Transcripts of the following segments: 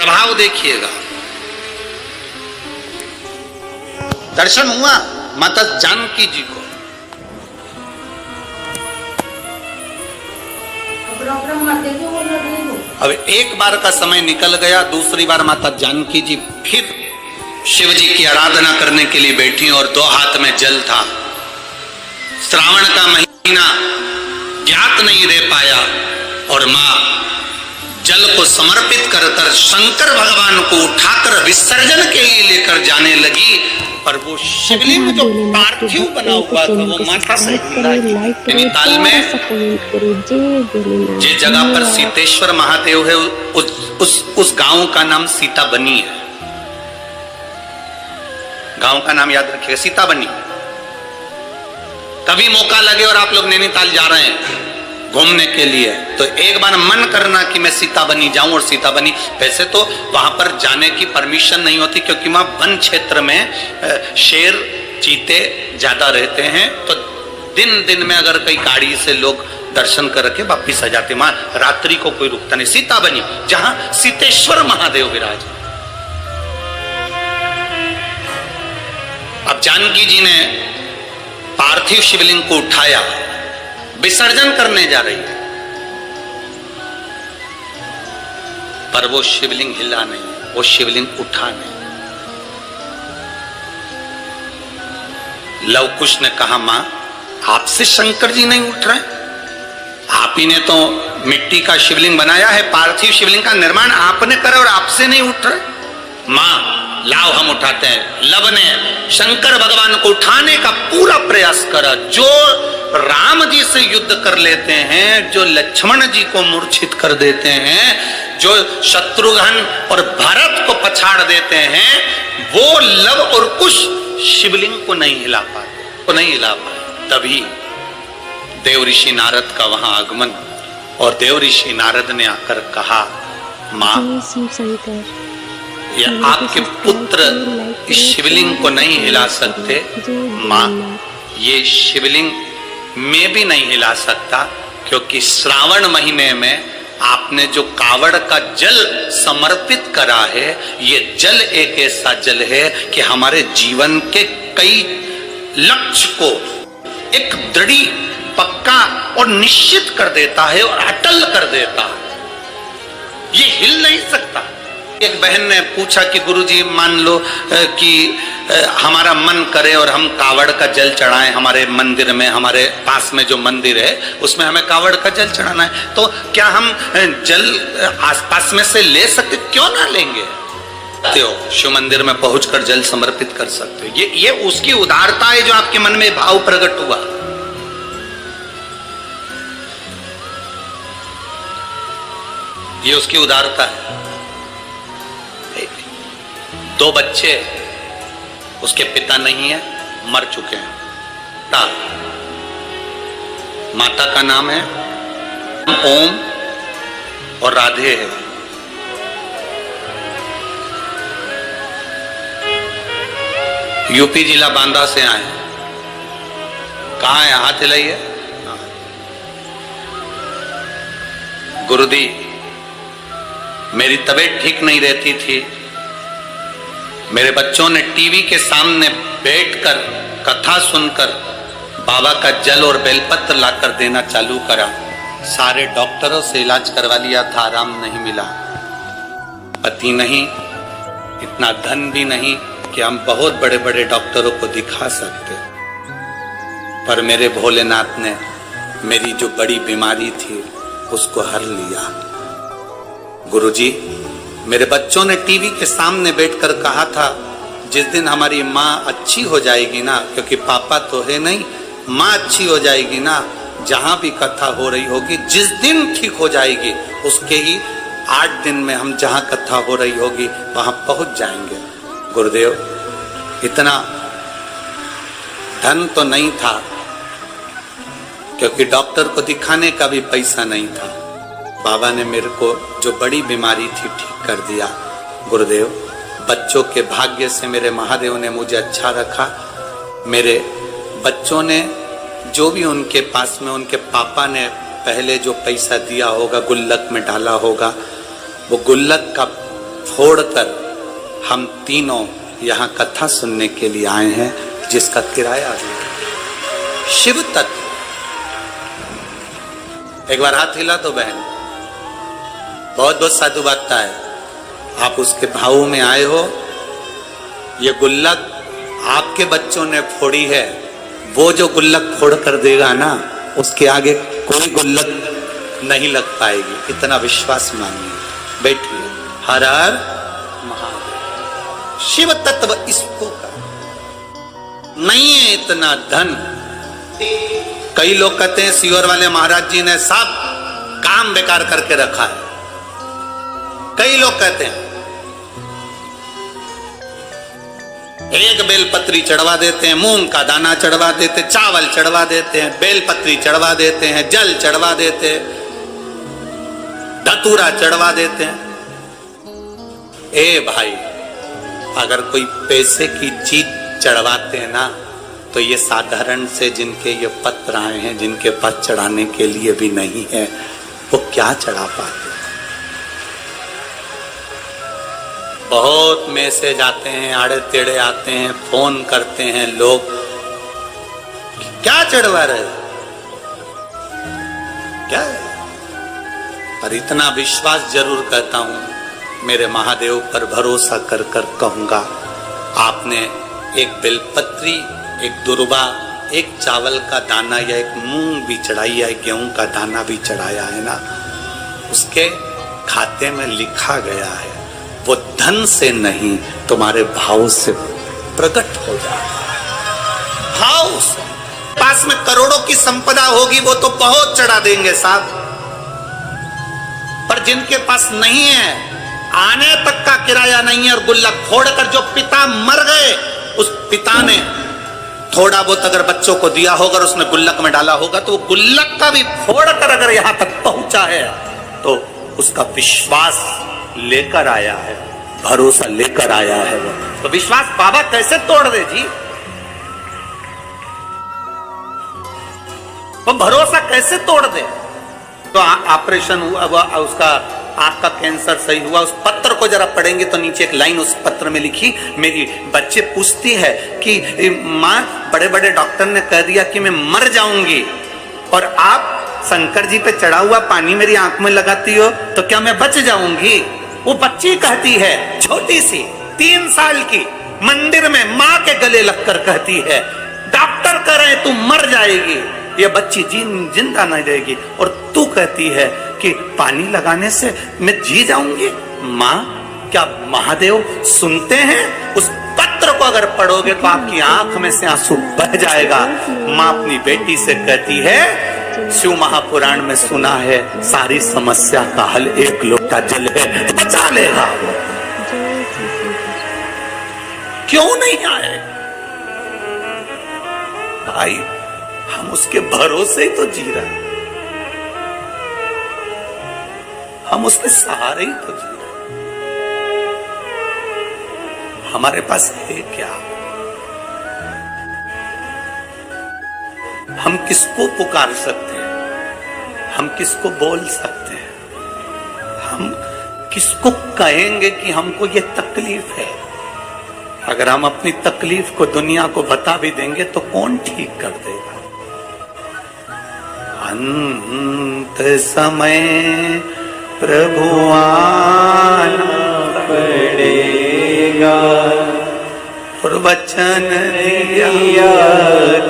प्रभाव देखिएगा। दर्शन हुआ माता जानकी जी को। अब एक बार का समय निकल गया, दूसरी बार माता जानकी जी फिर शिव जी की आराधना करने के लिए बैठी और दो हाथ में जल था। श्रावण का महीना ज्ञात नहीं रह पाया और मां जल को समर्पित कर शंकर भगवान को उठाकर विसर्जन के लिए लेकर जाने लगी। पर वो शिवलिंग जो पार्थिव बना हुआ था वो माता से नैनीताल में जिस जगह पर सीतेश्वर महादेव है उस गांव का नाम सीता बनी है। गांव का नाम याद रखिएगा, सीता बनी। कभी मौका लगे और आप लोग नैनीताल जा रहे हैं घूमने के लिए तो एक बार मन करना कि मैं सीता बनी जाऊं। और सीता बनी वैसे तो वहां पर जाने की परमिशन नहीं होती क्योंकि वहां वन क्षेत्र में शेर चीते ज्यादा रहते हैं, तो दिन दिन में अगर कई गाड़ी से लोग दर्शन करके वापिस आ जाते, वहां रात्रि को कोई रुकता नहीं। सीता बनी जहां सीतेश्वर महादेव विराज। अब जानकी जी ने पार्थिव शिवलिंग को उठाया, विसर्जन करने जा रही है, पर वो शिवलिंग हिला नहीं, वो शिवलिंग उठा नहीं। लव कुश ने कहा मां आपसे शंकर जी नहीं उठ रहे, आप ही ने तो मिट्टी का शिवलिंग बनाया है, पार्थिव शिवलिंग का निर्माण आपने करा और आपसे नहीं उठ रहे। मां लाओ हम उठाते हैं। लव ने शंकर भगवान को उठाने का पूरा प्रयास करा। जो राम जी से युद्ध कर लेते हैं, जो लक्ष्मण जी को मूर्छित कर देते हैं, जो शत्रुघ्न और भरत को पछाड़ देते हैं, वो लव और कुश शिवलिंग को नहीं हिला पाए। तभी देव ऋषि नारद का वहां आगमन और देव ऋषि नारद ने आकर कहा मां ये आपके पुत्र इस शिवलिंग को नहीं हिला सकते, मां ये शिवलिंग मैं भी नहीं हिला सकता क्योंकि श्रावण महीने में आपने जो कावड़ का जल समर्पित करा है, ये जल एक ऐसा जल है कि हमारे जीवन के कई लक्ष्य को एक दृढ़ पक्का और निश्चित कर देता है और अटल कर देता है, ये हिल नहीं सकता। एक बहन ने पूछा कि गुरुजी मान लो कि हमारा मन करे और हम कावड़ का जल चढ़ाएं, हमारे मंदिर में, हमारे पास में जो मंदिर है उसमें हमें कावड़ का जल चढ़ाना है, तो क्या हम जल आसपास में से ले सकते? क्यों ना लेंगे, शिव मंदिर में पहुंचकर जल समर्पित कर सकते हो। ये उसकी उदारता है जो आपके मन में भाव प्रकट हुआ। ये उसकी उदारता है। दो बच्चे, उसके पिता नहीं है, मर चुके हैं। माता का नाम है ओम और राधे है। यूपी जिला बांदा से आए। कहाँ है? हाथ हिलाइए। गुरुदी मेरी तबीयत ठीक नहीं रहती थी, मेरे बच्चों ने टीवी के सामने बैठकर कथा सुनकर बाबा का जल और बेलपत्र लाकर देना चालू करा। सारे डॉक्टरों से इलाज करवा लिया था, आराम नहीं मिला। पति नहीं, इतना धन भी नहीं कि हम बहुत बड़े बड़े डॉक्टरों को दिखा सकते, पर मेरे भोलेनाथ ने मेरी जो बड़ी बीमारी थी उसको हर लिया। गुरुजी मेरे बच्चों ने टीवी के सामने बैठकर कहा था जिस दिन हमारी माँ अच्छी हो जाएगी ना, क्योंकि पापा तो है नहीं, माँ अच्छी हो जाएगी ना, जहां भी कथा हो रही होगी, जिस दिन ठीक हो जाएगी उसके ही 8 दिन में हम जहां कथा हो रही होगी वहां पहुंच जाएंगे। गुरुदेव इतना धन तो नहीं था क्योंकि डॉक्टर को दिखाने का भी पैसा नहीं था। बाबा ने मेरे को जो बड़ी बीमारी थी ठीक कर दिया। गुरुदेव बच्चों के भाग्य से मेरे महादेव ने मुझे अच्छा रखा। मेरे बच्चों ने जो भी उनके पास में उनके पापा ने पहले जो पैसा दिया होगा गुल्लक में डाला होगा, वो गुल्लक का फोड़कर हम तीनों यहाँ कथा सुनने के लिए आए हैं, जिसका किराया भी शिव तत्व। एक बार हाथ हिला तो बहन, बहुत बहुत साधुवादता है। आप उसके भाव में आए हो। ये गुल्लक आपके बच्चों ने फोड़ी है, वो जो गुल्लक फोड़ कर देगा ना, उसके आगे कोई गुल्लक नहीं लग पाएगी। इतना विश्वास मानिए। बैठिए। हर हर महादेव। शिव तत्व इसको का नहीं है इतना धन। कई लोग कहते हैं सीहोर वाले महाराज जी ने सब काम बेकार करके रखा है। कई लोग कहते हैं एक बेलपत्री चढ़वा देते हैं, मूंग का दाना चढ़वा देते, चावल चढ़वा देते हैं, बेलपत्री चढ़वा देते हैं, जल चढ़वा देते हैं, धतूरा चढ़वा देते हैं। ए भाई, अगर कोई पैसे की चीज चढ़वाते हैं ना, तो ये साधारण से जिनके ये पत्र आए हैं, जिनके पास चढ़ाने के लिए भी नहीं है, वो क्या चढ़ा पाते। बहुत मैसेज आते हैं, आड़े टेढ़े आते हैं, फोन करते हैं लोग, क्या चढ़वा रहे क्या है? पर इतना विश्वास जरूर करता हूं, मेरे महादेव पर भरोसा कर कर कहूंगा, आपने एक बेलपत्री, एक दुर्बा, एक चावल का दाना या एक मूंग भी चढ़ाई या एक गेहूं का दाना भी चढ़ाया है ना, उसके खाते में लिखा गया है, वो धन से नहीं तुम्हारे भाव से प्रकट हो जाएगा। भाव से। पास में करोड़ों की संपदा होगी, वो तो बहुत चढ़ा देंगे साहब, पर जिनके पास नहीं है, आने तक का किराया नहीं है, और गुल्लक फोड़कर जो पिता मर गए, उस पिता ने थोड़ा बहुत अगर बच्चों को दिया होगा, उसने गुल्लक में डाला होगा, तो वो गुल्लक का भी फोड़कर अगर यहां तक पहुंचा है, तो उसका विश्वास लेकर आया है, भरोसा लेकर आया है। वो तो विश्वास बाबा कैसे तोड़ दे जी? वो भरोसा कैसे तोड़ दे? तो ऑपरेशन हुआ, उसका आंख का कैंसर सही हुआ, उस पत्र को जरा पढ़ेंगे तो नीचे एक लाइन उस पत्र में लिखी, मेरी बच्चे पूछती है कि माँ, बड़े बड़े डॉक्टर ने कह दिया कि मैं मर जाऊंगी, और आप शंकर जी पे चढ़ा हुआ पानी मेरी आंख में लगाती हो, तो क्या मैं बच जाऊंगी? वो बच्ची कहती है, छोटी सी 3 साल की, मंदिर में माँ के गले लगकर कहती है, डॉक्टर कह रहे तू मर जाएगी, ये बच्ची जिंदा नहीं रहेगी, और तू कहती है कि पानी लगाने से मैं जी जाऊंगी। माँ, क्या महादेव सुनते हैं? उस पत्र को अगर पढ़ोगे तो आपकी आंख में से आंसू बह जाएगा। माँ अपनी बेटी से कहती है, शिव महापुराण में सुना है, सारी समस्या का हल एक लोटा जल है, बचा लेगा। क्यों नहीं आए भाई? हम उसके भरोसे ही तो जी रहे हैं, हम उसके सहारे ही तो जी रहे हैं। हमारे पास है क्या? हम किसको पुकार सकते हैं? हम किसको बोल सकते हैं? हम किसको कहेंगे कि हमको ये तकलीफ है? अगर हम अपनी तकलीफ को दुनिया को बता भी देंगे तो कौन ठीक कर देगा? अंत समय प्रभु आना पड़ेगा, और वचन दिया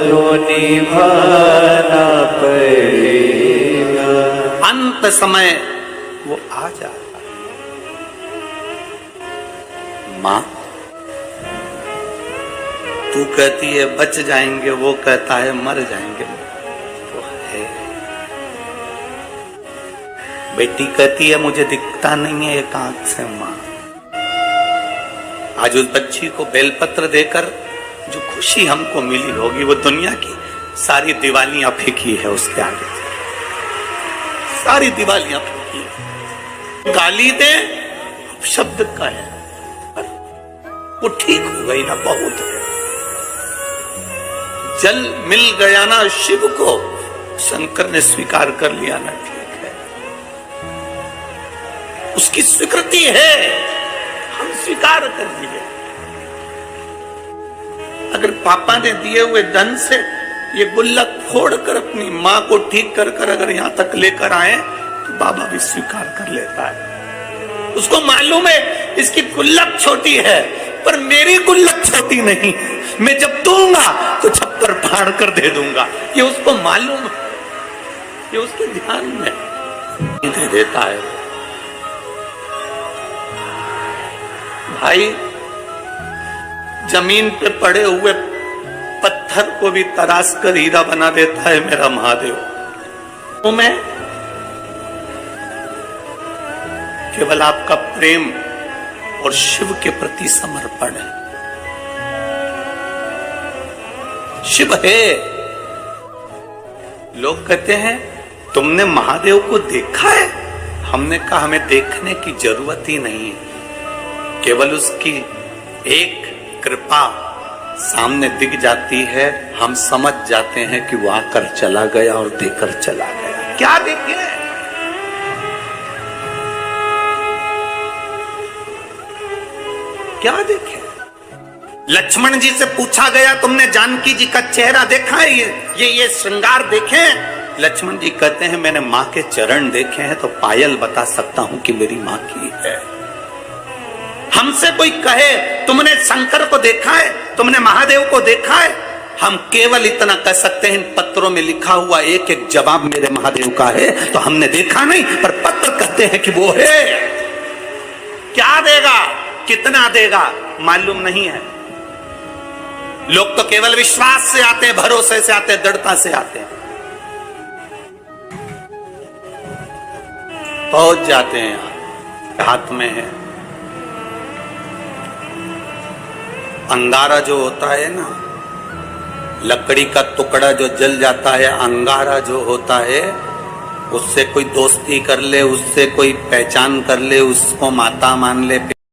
तो निभाना पड़ेगा। अंत समय वो आ जाएगा। माँ, तू कहती है बच जाएंगे, वो कहता है मर जाएंगे, तो है। बेटी कहती है मुझे दिखता नहीं है एक आंख से। माँ, आज उस बच्ची को बेलपत्र देकर जो खुशी हमको मिली होगी, वो दुनिया की सारी दिवालियां फीकी है उसके आगे। सारी दिवालियां फीकी है। गाली दे, शब्द का है, वो ठीक हो गई ना, बहुत है। जल मिल गया ना शिव को, शंकर ने स्वीकार कर लिया ना, ठीक है, उसकी स्वीकृति है। स्वीकार कर लिए। अगर पापा ने दिए हुए धन से ये गुल्लक फोड़कर अपनी मां को ठीक कर कर अगर यहां तक लेकर आए तो बाबा भी स्वीकार कर लेता है। उसको मालूम है इसकी गुल्लक छोटी है, पर मेरी गुल्लक छोटी नहीं, मैं जब दूंगा तो छप्पर फाड़ कर दे दूंगा। ये उसको मालूम है, ये उसके ध्यान में दे देता है। भाई जमीन पे पड़े हुए पत्थर को भी तराश कर हीरा बना देता है मेरा महादेव। तो मैं केवल आपका प्रेम और शिव के प्रति समर्पण है। शिव है। लोग कहते हैं तुमने महादेव को देखा है? हमने कहा हमें देखने की जरूरत ही नहीं है, केवल उसकी एक कृपा सामने दिख जाती है, हम समझ जाते हैं कि वो आकर चला गया और देकर चला गया। क्या देखे? क्या देखे? लक्ष्मण जी से पूछा गया तुमने जानकी जी का चेहरा देखा है? ये श्रृंगार देखे? लक्ष्मण जी कहते हैं मैंने मां के चरण देखे हैं तो पायल बता सकता हूं कि मेरी मां की है। हमसे कोई कहे तुमने शंकर को देखा है, तुमने महादेव को देखा है, हम केवल इतना कह सकते हैं इन पत्रों में लिखा हुआ एक एक जवाब मेरे महादेव का है, तो हमने देखा नहीं, पर पत्र कहते हैं कि वो है। क्या देगा, कितना देगा मालूम नहीं है। लोग तो केवल विश्वास से आते हैं, भरोसे से आते हैं, दृढ़ता से आते हैं, पहुंच जाते हैं। हाथ में है अंगारा जो होता है ना, लकड़ी का टुकड़ा जो जल जाता है, अंगारा जो होता है, उससे कोई दोस्ती कर ले, उससे कोई पहचान कर ले, उसको माता मान ले,